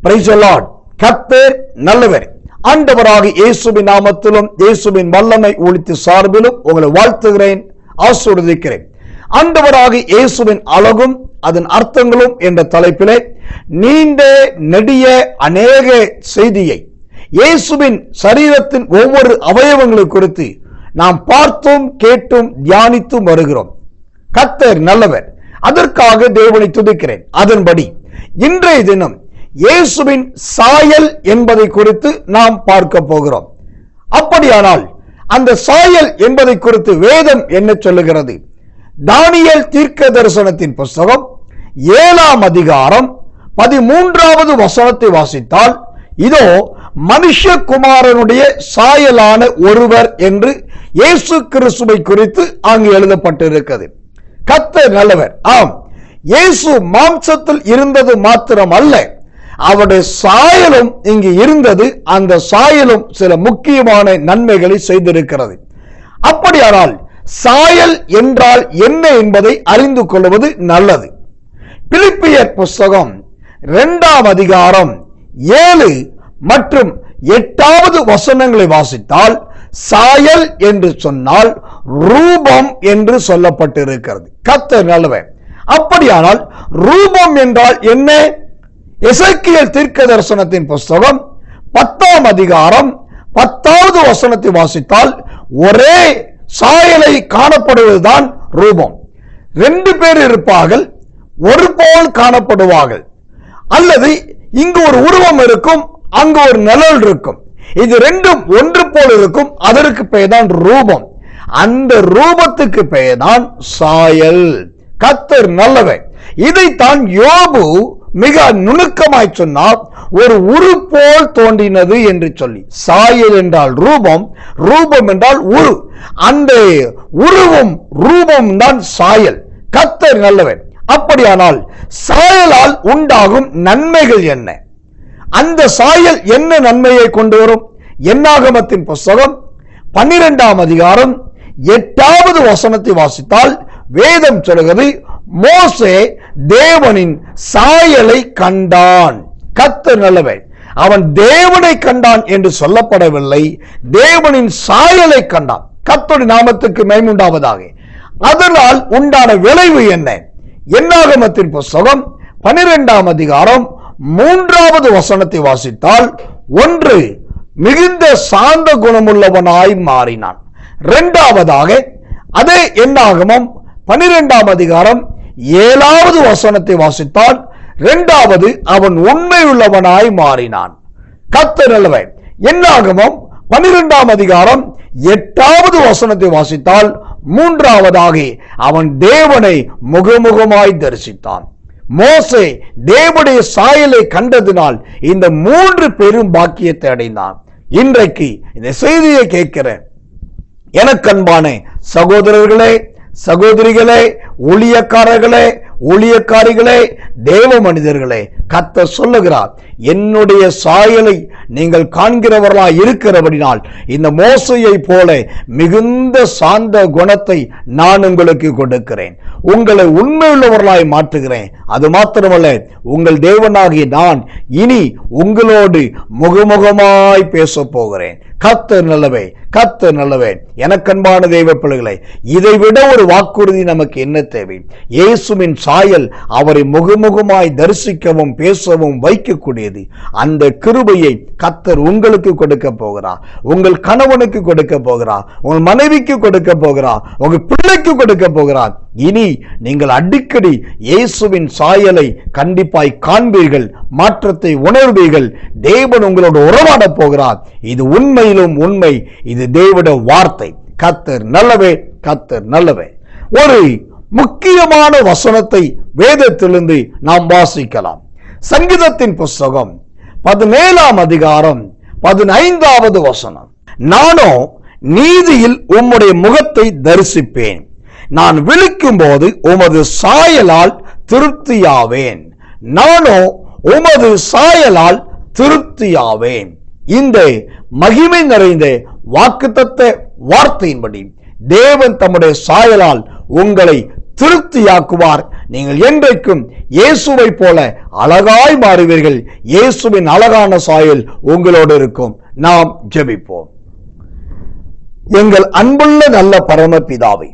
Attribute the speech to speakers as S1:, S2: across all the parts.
S1: Praise the Lord. கர்த்தர் நல்லவர். ஆண்டவராகிய இயேசுவின் நாமத்திலும் இயேசுவின் வல்லமை ஒளித்து சார்பிலும் உங்களை வாழ்த்துகிறேன், ஆசீர்வதிக்கிறேன். ஆண்டவராகிய இயேசுவின் அழகும் அதன் அர்த்தங்களும் என்ற தலைப்பிலே நீண்ட நெடிய அநேக செய்தியை இயேசுவின் சரீரத்தின் ஒவ்வொரு அவயவங்களை குறித்து நாம் பார்த்தும் கேட்டும் தியானித்தும் வருகிறோம். கர்த்தர் நல்லவர். அதற்காக தேவனை துதிக்கிறேன். அதன்படி இன்றைய தினம் இயேசுவின் சாயல் என்பதை குறித்து நாம் பார்க்க போகிறோம். அப்படியானால் அந்த சாயல் என்பதை குறித்து வேதம் என்ன சொல்லுகிறது? தானியேல் தீர்க்க தரிசனத்தின் புஸ்தகம் 7ஆம் அதிகாரம் 13வது வசனத்தை வாசித்தால், இதோ மனுஷகுமாரனுடைய சாயலான ஒருவர் என்று இயேசு கிறிஸ்துவை குறித்து அங்கு எழுதப்பட்டிருக்கிறது. கர்த்தர் நல்லவர். ஆம், இயேசு மாம்சத்தில் இருந்தது மாத்திரம் அல்ல, அவருடைய சாயலும் இங்கு இருந்தது. அந்த சாயலும் சில முக்கியமான நன்மைகளை செய்திருக்கிறது. அப்படியானால் சாயல் என்றால் என்ன என்பதை அறிந்து கொள்வது நல்லது. பிலிப்பியர் புஸ்தகம் 2ஆம் அதிகாரம் 7 மற்றும் 8வது வசனங்களை வாசித்தால், சாயல் என்று சொன்னால் ரூபம் என்று சொல்லப்பட்டிருக்கிறது. கர்த்தர் நல்லவர். அப்படியானால் ரூபம் என்றால் என்ன? எசேக்கியேல் தீர்க்க தரிசனத்தின் புஸ்தகம் 10ஆம் அதிகாரம் 10வது வசனத்தை வாசித்தால், ஒரே சாயலை காணப்படுவதுதான் ரூபம். 2 பேர் இருப்பார்கள், ஒரு போல் காணப்படுவார்கள். அல்லது இங்கு ஒரு உருவம் இருக்கும், அங்கு ஒரு நிழல் இருக்கும். இது ரெண்டும் ஒன்று போல் இருக்கும். அதற்கு பெயர்தான் ரூபம். அந்த ரூபத்துக்கு பெயர்தான் சாயல். கர்த்தர் நல்லவர். இதைத்தான் யோபு மிக நுணுக்கமாய் சொன்னார், ஒரு உரு போல் தோன்றினது என்று சொல்லி. சாயல் என்றால் ரூபம், ரூபம் என்றால் உரு. அந்த உருவம் ரூபம் தான் சாயல். கர்த்தர் நல்லவர். அப்படியானால் சாயலால் உண்டாகும் நன்மைகள் என்ன? அந்த சாயல் என்ன நன்மையை கொண்டு வரும்? என்னாகமத்தின் புஸ்தகம் 12ஆம் அதிகாரம் 8வது வசனத்தை வாசித்தால் வேதம் சொல்கிறது, மோசே தேவனின் சாயலை கண்டான். கர்த்தர் நல்லவர். அவன் தேவனை கண்டான் என்று சொல்லப்படவில்லை, தேவனின் சாயலை கண்டான். கர்த்தருடைய நாமத்துக்கு மகிமை உண்டாவதாக. அதனால் உண்டான விளைவு என்ன? என்னாகமத்தின் புஸ்தகம் 12ஆம் அதிகாரம் 3வது வசனத்தை வாசித்தால், 1, மிகுந்த சாந்த குணமுள்ளவனாய் மாறினான். 2வதாக அதே என்னாகமம் 12ஆம் அதிகாரம் 7வது வசனத்தை வாசித்தால், 2வது அவன் உண்மையுள்ளவனாய் மாறினான். கர்த்தர் நல்லவர். என்னாகமம் 12ஆம் அதிகாரம் 8வது வசனத்தை வாசித்தால், 3வதாக அவன் தேவனை முகமுகமாய் தரிசித்தான். மோசே தேவனுடைய சாயலை கண்டதினால் இந்த 3 பெரும் பாக்கியத்தை அடைந்தான். இன்றைக்கு இந்த செய்தியை கேட்கிற எனக்கன்பான சகோதரர்களே, சகோதரிகளே, ஊழியக்காரர்களே, ஊழியக்காரிகளே, தேவ மனிதர்களே, கர்த்தர் சொல்லுகிறார், என்னுடைய சாயலை நீங்கள் காண்கிறவர்களாய் இருக்கிறபடினால் இந்த மோசேயை போல மிகுந்த சாந்த குணத்தை நான் உங்களுக்கு கொடுக்கிறேன். உங்களை உண்மையுள்ளவர்களாய் மாற்றுகிறேன். அது மாத்திரமல்ல, உங்கள் தேவனாகிய நான் இனி உங்களோடு முகமுகமாய் பேச போகிறேன். கர்த்தர் நல்லவே, கர்த்தர் நல்லவே. எனக்கன்பான தேவ பிள்ளைகளை, இதைவிட ஒரு வாக்குறுதி நமக்கு என்ன தேவை? இயேசுவின் சாயல் அவரை முகமுகமாய் தரிசிக்கவும் பேசவும் வைக்கக்கூடியது. அந்த கிருபையை கர்த்தர் உங்களுக்கு கொடுக்க போகிறார். உங்கள் கணவனுக்கு கொடுக்க போகிறார், உங்கள் மனைவிக்கு கொடுக்க போகிறார், உங்க பிள்ளைக்கு கொடுக்க போகிறார். இனி நீங்கள் அடிக்கடி இயேசுவின் சாயலை கண்டிப்பாய் காண்பீர்கள், மாற்றத்தை உணர்வீர்கள். தேவன் உங்களோடு உறவாட போகிறார். இது உண்மையிலும் உண்மை. இது தேவனுடைய வார்த்தை. கர்த்தர் நல்லவே, கர்த்தர் நல்லவே. ஒரு முக்கியமான வசனத்தை வேதத்திலிருந்து நாம் வாசிக்கலாம். சங்கீதத்தின் புஸ்தகம் 17ஆம் அதிகாரம் 15வது வசனம், நானோ நீதியில் உம்முடைய முகத்தை தரிசிப்பேன், நான் விழிக்கும் போது உமது சாயலால் திருப்தியாவேன். நானோ உமது சாயலால் திருப்தியாவேன். இந்த மகிமை நிறைந்த வாக்குத்தத்த வார்த்தையின்படி தேவன் தம்முடைய சாயலால் உங்களை திருப்தியாக்குவார், நீங்கள் என்றைக்கும் இயேசுவை போல அழகாய் மாறுவீர்கள். இயேசுவின் அழகான சாயல் உங்களோடு இருக்கும். நாம் ஜெபிப்போம். எங்கள் அன்புள்ள நல்ல பரமபிதாவை,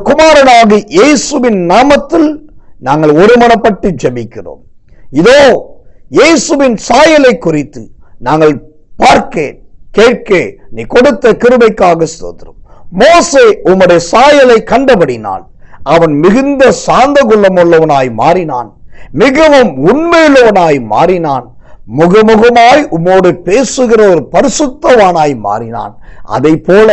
S1: குமாரனாகி இயேசுவின் நாமத்தில் நாங்கள் ஒருமனப்பட்டு ஜெபிக்கிறோம். இதோ இயேசுவின் சாயலை குறித்து நாங்கள் பார்க்க கேட்க நீ கொடுத்த கிருபைக்காக ஸ்தோத்திரம். மோசே உம்முடைய சாயலை கண்டபடினால் அவன் மிகுந்த சாந்த குணமுள்ளவனாய் மாறினான், மிகவும் உண்மையுள்ளவனாய் மாறினான், முகமுகமாய் உம்மோடு பேசுகிற ஒரு பரிசுத்தவானாய் மாறினான். அதை போல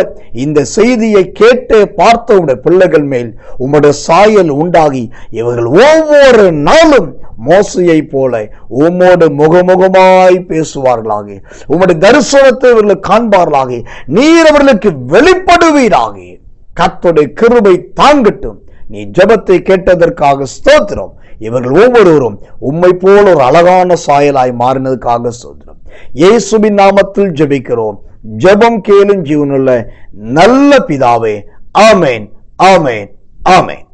S1: இந்த செய்தியை கேட்டு பார்த்த உடைய பிள்ளைகள் மேல் உம்முடைய சாயல் உண்டாகி இவர்கள் ஒவ்வொரு நாளும் மோசையை போல உம்மோடு முகமுகமாய் பேசுவார்களாக, உம்முடைய தரிசனத்தை இவர்கள் காண்பார்களாக, நீர் அவர்களுக்கு வெளிப்படுவீராக. கர்த்தருடைய கிருபை தாங்கட்டும். நீ ஜெபத்தை கேட்டதற்காக ஸ்தோத்திரம். இவர்கள் ஒவ்வொருவரும் உம்மை போல ஒரு அழகான சாயலாய் மாறினதுக்காக ஸ்தோத்திரம். இயேசுவின் நாமத்தில் ஜெபிக்கிறோம். ஜெபம் கேளும் ஜீவனுள்ள நல்ல பிதாவே. ஆமேன், ஆமேன், ஆமேன்.